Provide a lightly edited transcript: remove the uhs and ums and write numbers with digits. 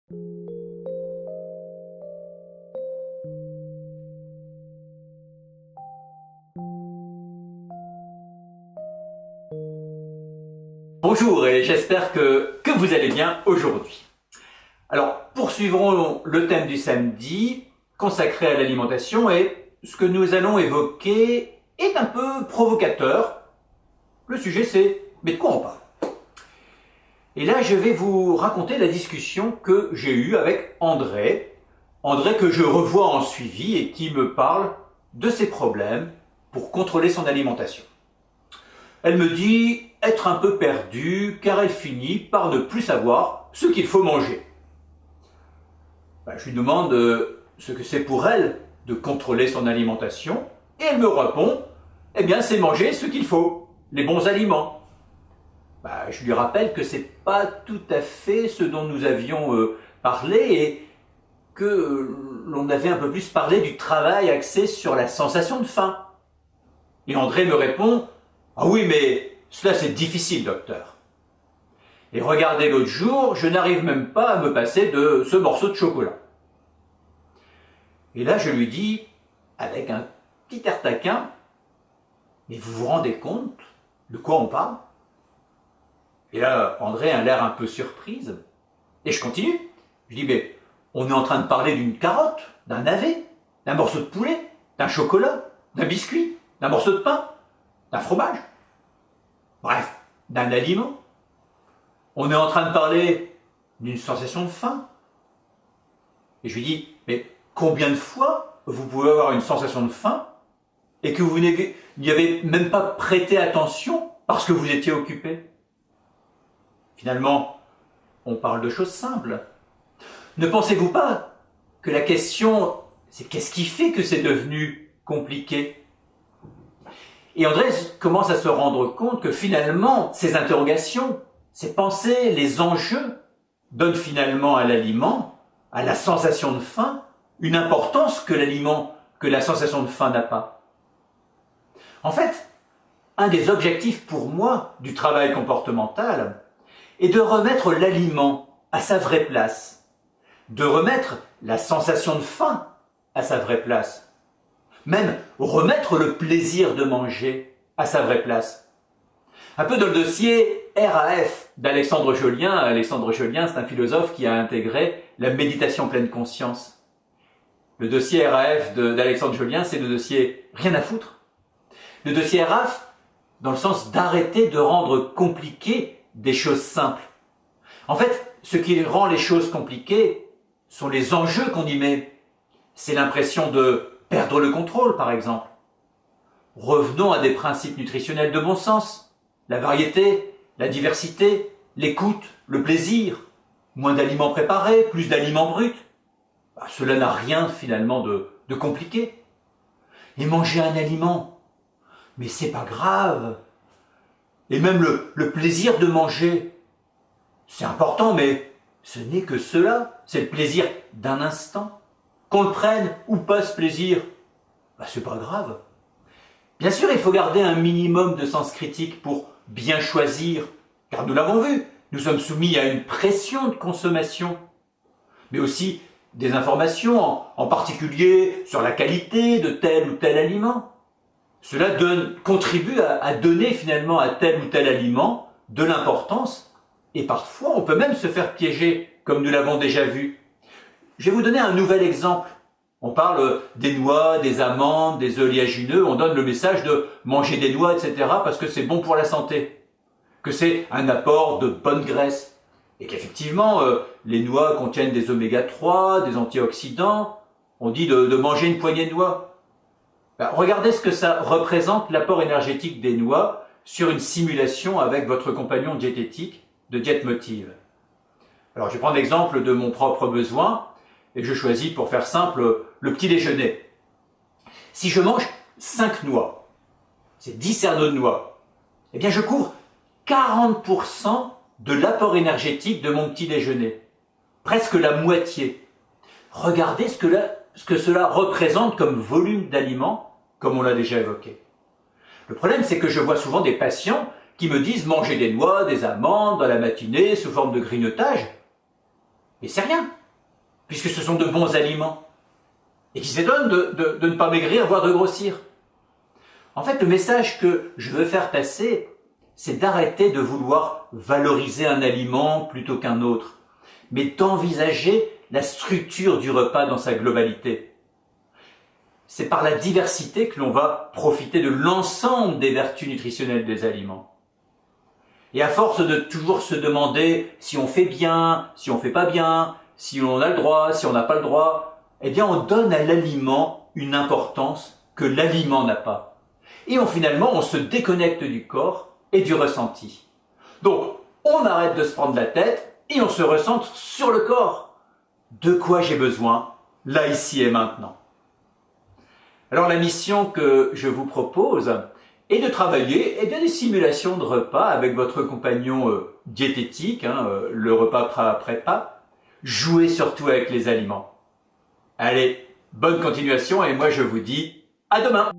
Bonjour et j'espère que vous allez bien aujourd'hui. Alors, poursuivrons le thème du samedi consacré à l'alimentation et ce que nous allons évoquer est un peu provocateur. Le sujet c'est « mais de quoi on parle ?» Et là, je vais vous raconter la discussion que j'ai eue avec André que je revois en suivi et qui me parle de ses problèmes pour contrôler son alimentation. Elle me dit être un peu perdue car elle finit par ne plus savoir ce qu'il faut manger. Je lui demande ce que c'est pour elle de contrôler son alimentation et elle me répond « Eh bien c'est manger ce qu'il faut, les bons aliments ». Je lui rappelle que c'est pas tout à fait ce dont nous avions parlé et que l'on avait un peu plus parlé du travail axé sur la sensation de faim. Et André me répond « Ah oui, mais cela c'est difficile, docteur. » Et regardez, l'autre jour, je n'arrive même pas à me passer de ce morceau de chocolat. Et là, je lui dis, avec un petit air taquin, « Mais vous vous rendez compte de quoi on parle ?» Et là, André a l'air un peu surprise. Et je continue. Je dis, mais on est en train de parler d'une carotte, d'un navet, d'un morceau de poulet, d'un chocolat, d'un biscuit, d'un morceau de pain, d'un fromage. Bref, d'un aliment. On est en train de parler d'une sensation de faim. Et je lui dis, mais combien de fois vous pouvez avoir une sensation de faim et que vous n'y avez même pas prêté attention parce que vous étiez occupé? Finalement, on parle de choses simples. Ne pensez-vous pas que la question, c'est qu'est-ce qui fait que c'est devenu compliqué? Et André commence à se rendre compte que finalement, ces interrogations, ces pensées, les enjeux donnent finalement à l'aliment, à la sensation de faim, une importance que la sensation de faim n'a pas. En fait, un des objectifs pour moi du travail comportemental est de remettre l'aliment à sa vraie place, de remettre la sensation de faim à sa vraie place, même remettre le plaisir de manger à sa vraie place. Un peu dans le dossier RAF d'Alexandre Jolien. Alexandre Jolien, c'est un philosophe qui a intégré la méditation pleine conscience. Le dossier RAF d'Alexandre Jolien, c'est le dossier rien à foutre. Le dossier RAF, dans le sens d'arrêter de rendre compliquées des choses simples. En fait, ce qui rend les choses compliquées sont les enjeux qu'on y met. C'est l'impression de perdre le contrôle, par exemple. Revenons à des principes nutritionnels de bon sens. La variété, la diversité, l'écoute, le plaisir. Moins d'aliments préparés, plus d'aliments bruts. Cela n'a rien finalement de compliqué. Et manger un aliment, mais c'est pas grave. Et même le plaisir de manger, c'est important, mais ce n'est que cela. C'est le plaisir d'un instant. Qu'on le prenne ou pas ce plaisir, c'est pas grave. Bien sûr, il faut garder un minimum de sens critique pour bien choisir, car nous l'avons vu, nous sommes soumis à une pression de consommation, mais aussi des informations, en particulier sur la qualité de tel ou tel aliment. Cela contribue à donner finalement à tel ou tel aliment de l'importance, et parfois on peut même se faire piéger, comme nous l'avons déjà vu. Je vais vous donner un nouvel exemple. On parle des noix, des amandes, des oléagineux, on donne le message de manger des noix, etc. parce que c'est bon pour la santé, que c'est un apport de bonne graisse, et qu'effectivement les noix contiennent des oméga 3, des antioxydants. On dit de manger une poignée de noix. Regardez ce que ça représente, l'apport énergétique des noix, sur une simulation avec votre compagnon diététique de Diète Motive. Alors je vais prendre l'exemple de mon propre besoin, et je choisis pour faire simple le petit déjeuner. Si je mange 5 noix, c'est 10 cerneaux de noix, eh bien je couvre 40% de l'apport énergétique de mon petit déjeuner. Presque la moitié. Regardez ce que cela représente comme volume d'aliments, comme on l'a déjà évoqué. Le problème, c'est que je vois souvent des patients qui me disent manger des noix, des amandes dans la matinée sous forme de grignotage. Mais c'est rien, puisque ce sont de bons aliments, et qui s'étonnent de ne pas maigrir, voire de grossir. En fait, le message que je veux faire passer, c'est d'arrêter de vouloir valoriser un aliment plutôt qu'un autre, mais d'envisager la structure du repas dans sa globalité. C'est par la diversité que l'on va profiter de l'ensemble des vertus nutritionnelles des aliments. Et à force de toujours se demander si on fait bien, si on fait pas bien, si on a le droit, si on n'a pas le droit, eh bien on donne à l'aliment une importance que l'aliment n'a pas. Et finalement, on se déconnecte du corps et du ressenti. Donc, on arrête de se prendre la tête et on se recentre sur le corps. De quoi j'ai besoin, là, ici et maintenant. Alors, la mission que je vous propose est de travailler des simulations de repas avec votre compagnon diététique, le repas prépa. Jouez surtout avec les aliments. Allez, bonne continuation et moi je vous dis à demain!